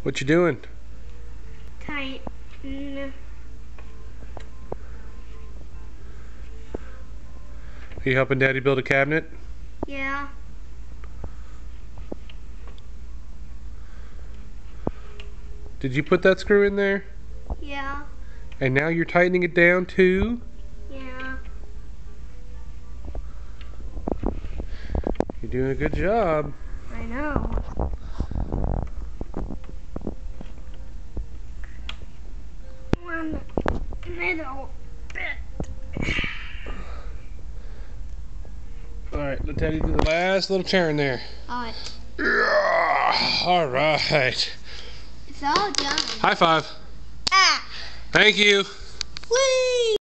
What you doing? Tighten. Are you helping Daddy build a cabinet? Yeah. Did you put that screw in there? Yeah. And now you're tightening it down too? Yeah. You're doing a good job. I know. One middle bit. Alright, let Daddy do the last little turn there. Alright. Alright. It's all done. High five. Ah! Thank you. Whee!